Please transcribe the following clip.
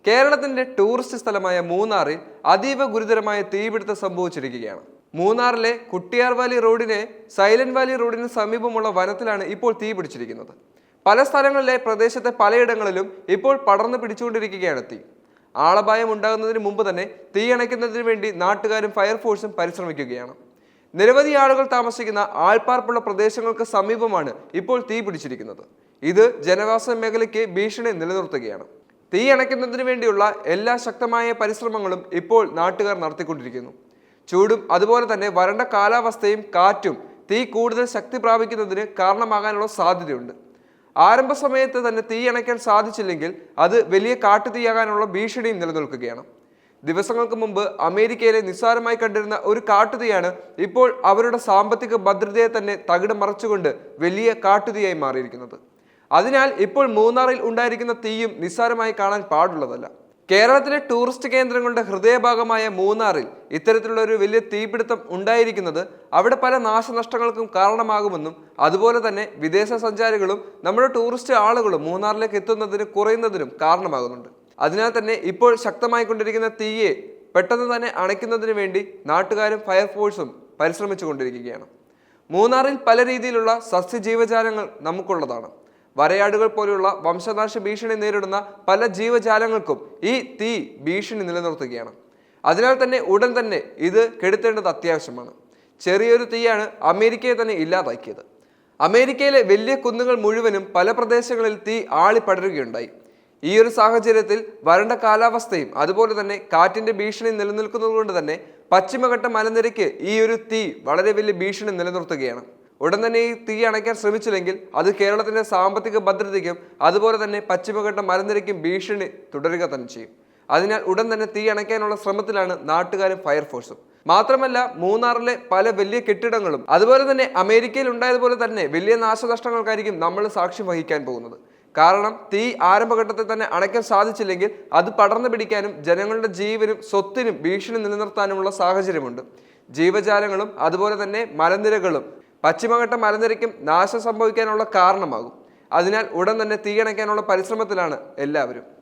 കേരളത്തിന്റെ ടൂറിസ്റ്റ് സ്ഥലമായ മൂന്നാറിൽ അതീവ ഗുരുതരമായ തീപിടുത്തം സംഭവിച്ചിരിക്കുകയാണ്. മൂന്നാറിലെ കുട്ടിയാർ വാലി റോഡിനെ സൈലന്റ് വാലി റോഡിന് സമീപമുള്ള വനത്തിലാണ് ഇപ്പോൾ തീ പിടിച്ചിരിക്കുന്നത്. പല സ്ഥലങ്ങളിലെ പ്രദേശത്തെ പലയിടങ്ങളിലും ഇപ്പോൾ പടർന്നു പിടിച്ചുകൊണ്ടിരിക്കുകയാണ് തീ. ആളപായം ഉണ്ടാകുന്നതിന് മുമ്പ് തന്നെ തീ അണയ്ക്കുന്നതിന് വേണ്ടി നാട്ടുകാരും ഫയർഫോഴ്സും പരിശ്രമിക്കുകയാണ്. നിരവധി ആളുകൾ താമസിക്കുന്ന ആൾപ്പാർപ്പുള്ള പ്രദേശങ്ങൾക്ക് സമീപമാണ് ഇപ്പോൾ തീ പിടിച്ചിരിക്കുന്നത്. ഇത് ജനവാസ മേഖലയ്ക്ക് ഭീഷണി നിലനിർത്തുകയാണ്. തീ അണയ്ക്കുന്നതിന് വേണ്ടിയുള്ള എല്ലാ ശക്തമായ പരിശ്രമങ്ങളും ഇപ്പോൾ നാട്ടുകാർ നടത്തിക്കൊണ്ടിരിക്കുന്നു. ചൂടും അതുപോലെ തന്നെ വരണ്ട കാലാവസ്ഥയും കാറ്റും തീ കൂടുതൽ ശക്തി പ്രാപിക്കുന്നതിന് കാരണമാകാനുള്ള സാധ്യതയുണ്ട്. ആരംഭ സമയത്ത് തന്നെ തീ അണയ്ക്കാൻ സാധിച്ചില്ലെങ്കിൽ അത് വലിയ കാട്ടുതീയാകാനുള്ള ഭീഷണിയും നിലനിൽക്കുകയാണ്. ദിവസങ്ങൾക്ക് മുമ്പ് അമേരിക്കയിലെ നിസ്സാരമായി കണ്ടിരുന്ന ഒരു കാട്ടുതീയാണ് ഇപ്പോൾ അവരുടെ സാമ്പത്തിക ഭദ്രതയെ തന്നെ തകിടം മറിച്ചുകൊണ്ട് വലിയ കാട്ടുതീയായി മാറിയിരിക്കുന്നത്. അതിനാൽ ഇപ്പോൾ മൂന്നാറിൽ ഉണ്ടായിരിക്കുന്ന തീയും നിസ്സാരമായി കാണാൻ പാടുള്ളതല്ല. കേരളത്തിലെ ടൂറിസ്റ്റ് കേന്ദ്രങ്ങളുടെ ഹൃദയഭാഗമായ മൂന്നാറിൽ ഇത്തരത്തിലുള്ള ഒരു വലിയ തീപിടുത്തം ഉണ്ടായിരിക്കുന്നത് അവിടെ പല നാശനഷ്ടങ്ങൾക്കും കാരണമാകുമെന്നും അതുപോലെ തന്നെ വിദേശ സഞ്ചാരികളും നമ്മുടെ ടൂറിസ്റ്റ് ആളുകളും മൂന്നാറിലേക്ക് എത്തുന്നതിന് കുറയുന്നതിനും കാരണമാകുന്നുണ്ട്. അതിനാൽ തന്നെ ഇപ്പോൾ ശക്തമായി കൊണ്ടിരിക്കുന്ന തീയെ പെട്ടെന്ന് തന്നെ അണയ്ക്കുന്നതിന് വേണ്ടി നാട്ടുകാരും ഫയർഫോഴ്സും പരിശ്രമിച്ചു കൊണ്ടിരിക്കുകയാണ്. മൂന്നാറിൽ പല രീതിയിലുള്ള സസ്യജീവജാലങ്ങൾ നമുക്കുള്ളതാണ്. വരയാടുകൾ പോലെയുള്ള വംശനാശ ഭീഷണി നേരിടുന്ന പല ജീവജാലങ്ങൾക്കും ഈ തീ ഭീഷണി നിലനിർത്തുകയാണ്. അതിനാൽ തന്നെ ഉടൻ തന്നെ ഇത് കെടുത്തേണ്ടത് അത്യാവശ്യമാണ്. ചെറിയൊരു തീയാണ് അമേരിക്കയെ തന്നെ ഇല്ലാതാക്കിയത്. അമേരിക്കയിലെ വലിയ കുന്നുകൾ മുഴുവനും പല പ്രദേശങ്ങളിൽ തീ ആളിപ്പടരുകയുണ്ടായി. ഈ ഒരു സാഹചര്യത്തിൽ വരണ്ട കാലാവസ്ഥയും അതുപോലെ തന്നെ കാറ്റിന്റെ ഭീഷണി നിലനിൽക്കുന്നത് കൊണ്ട് തന്നെ പശ്ചിമഘട്ട മലനിരയ്ക്ക് ഈ ഒരു തീ വളരെ വലിയ ഭീഷണി നിലനിർത്തുകയാണ്. ഉടൻ തന്നെ ഈ തീ അണയ്ക്കാൻ ശ്രമിച്ചില്ലെങ്കിൽ അത് കേരളത്തിന്റെ സാമ്പത്തിക ഭദ്രതയ്ക്കും അതുപോലെ തന്നെ പശ്ചിമഘട്ട മലനിരയ്ക്കും ഭീഷണി തുടരുക തന്നെ ചെയ്യും. അതിനാൽ ഉടൻ തന്നെ തീ അണയ്ക്കാനുള്ള ശ്രമത്തിലാണ് നാട്ടുകാരും ഫയർഫോഴ്സും. മാത്രമല്ല മൂന്നാറിലെ പല വലിയ കെട്ടിടങ്ങളും അതുപോലെ തന്നെ അമേരിക്കയിൽ ഉണ്ടായതുപോലെ തന്നെ വലിയ നാശനഷ്ടങ്ങൾക്കായിരിക്കും നമ്മൾ സാക്ഷ്യം വഹിക്കാൻ പോകുന്നത്. കാരണം തീ ആരംഭഘട്ടത്തിൽ തന്നെ അണയ്ക്കാൻ സാധിച്ചില്ലെങ്കിൽ അത് പടർന്നു പിടിക്കാനും ജനങ്ങളുടെ ജീവനും സ്വത്തിനും ഭീഷണി നിലനിർത്താനുമുള്ള സാഹചര്യമുണ്ട്. ജീവജാലങ്ങളും അതുപോലെ തന്നെ മലനിരകളും പശ്ചിമഘട്ട മലനിരയ്ക്കും നാശം സംഭവിക്കാനുള്ള കാരണമാകും. അതിനാൽ ഉടൻ തന്നെ തീയണയ്ക്കാനുള്ള പരിശ്രമത്തിലാണ് എല്ലാവരും.